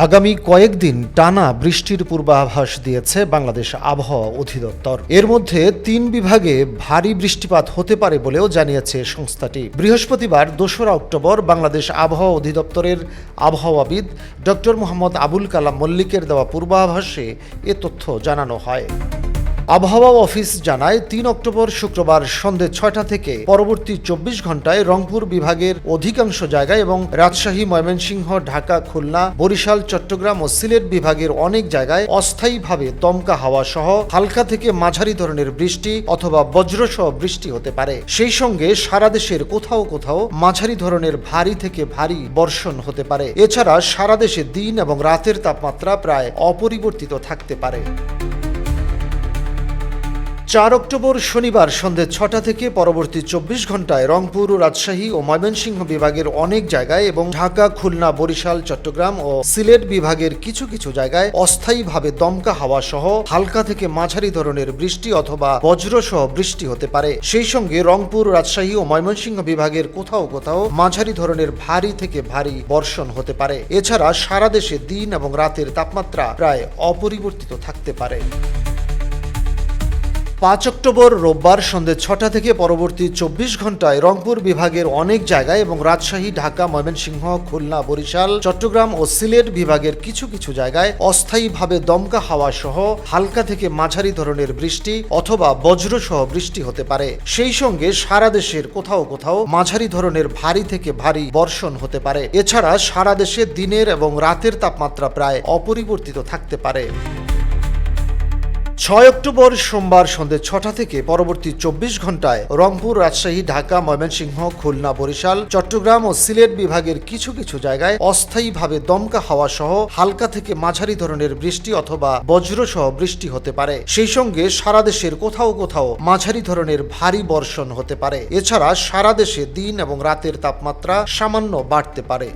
আগামী কয়েকদিন টানা বৃষ্টির পূর্বাভাস দিয়েছে বাংলাদেশ আবহাওয়া অধিদপ্তর। এর মধ্যে ৩ বিভাগে ভারী বৃষ্টিপাত হতে পারে বলেও জানিয়েছে সংস্থাটি। বৃহস্পতিবার ২রা অক্টোবর বাংলাদেশ আবহাওয়া অধিদপ্তরের আবহাওয়াবিদ ডক্টর মোহাম্মদ আবুল কালাম মল্লিকের দেওয়া পূর্বাভাসে এ তথ্য জানানো হয়। আবহাওয়া অফিস জানায় ৩ অক্টোবর শুক্রবার সন্ধ্যে ৬টা থেকে পরবর্তী ২৪ ঘন্টায় রংপুর বিভাগের অধিকাংশ জায়গায় এবং রাজশাহী, ময়মনসিংহ, ঢাকা, খুলনা, বরিশাল, চট্টগ্রাম ও সিলেট বিভাগের অনেক জায়গায় অস্থায়ীভাবে দমকা হাওয়া সহ হালকা থেকে মাঝারি ধরনের বৃষ্টি অথবা বজ্রসহ বৃষ্টি হতে পারে। সেই সঙ্গে সারা দেশের কোথাও কোথাও মাঝারি ধরনের ভারী থেকে ভারী বর্ষণ হতে পারে। এছাড়া সারা দেশে দিন এবং রাতের তাপমাত্রা প্রায় অপরিবর্তিত থাকতে পারে। ৪ অক্টোবর শনিবার সন্ধ্যে ৬টা থেকে পরবর্তী ২৪ ঘন্টায় রংপুর, রাজশাহী ও ময়মনসিংহ বিভাগের অনেক জায়গায় এবং ঢাকা, খুলনা, বরিশাল, চট্টগ্রাম ও সিলেট বিভাগের কিছু কিছু জায়গায় অস্থায়ীভাবে দমকা হাওয়া সহ হালকা থেকে মাঝারি ধরনের বৃষ্টি অথবা বজ্রসহ বৃষ্টি হতে পারে। সেই সঙ্গে রংপুর, রাজশাহী ও ময়মনসিংহ বিভাগের কোথাও কোথাও মাঝারি ধরনের ভারী থেকে ভারী বর্ষণ হতে পারে। এছাড়া সারা দেশে দিন এবং রাতের তাপমাত্রা প্রায় অপরিবর্তিত থাকতে পারে। ৫ অক্টোবর রোববার সন্ধ্যে ৬টা থেকে পরবর্তী ২৪ ঘন্টায় রংপুর বিভাগের অনেক জায়গায় এবং রাজশাহী, ঢাকা, ময়মনসিংহ, খুলনা, বরিশাল, চট্টগ্রাম ও সিলেট বিভাগের কিছু কিছু জায়গায় অস্থায়ীভাবে দমকা হাওয়া সহ হালকা থেকে মাঝারি ধরনের বৃষ্টি অথবা বজ্রসহ বৃষ্টি হতে পারে। সেই সঙ্গে সারা দেশের কোথাও কোথাও মাঝারি ধরনের ভারী থেকে ভারী বর্ষণ হতে পারে। এছাড়া সারা দেশে দিনের এবং রাতের তাপমাত্রা প্রায় অপরিবর্তিত থাকতে পারে। ৬ অক্টোবর সোমবার সন্ধ্যে ৬টা থেকে পরবর্তী ২৪ ঘন্টায় রংপুর, রাজশাহী, ঢাকা, ময়মনসিংহ, খুলনা, বরিশাল, চট্টগ্রাম ও সিলেট বিভাগের কিছু কিছু জায়গায় অস্থায়ীভাবে দমকা হাওয়া সহ হালকা থেকে মাঝারি ধরনের বৃষ্টি অথবা বজ্রসহ বৃষ্টি হতে পারে। সেই সঙ্গে সারা দেশের কোথাও কোথাও মাঝারি ধরনের ভারী বর্ষণ হতে পারে। এছাড়া সারা দেশে দিন এবং রাতের তাপমাত্রা সামান্য বাড়তে পারে।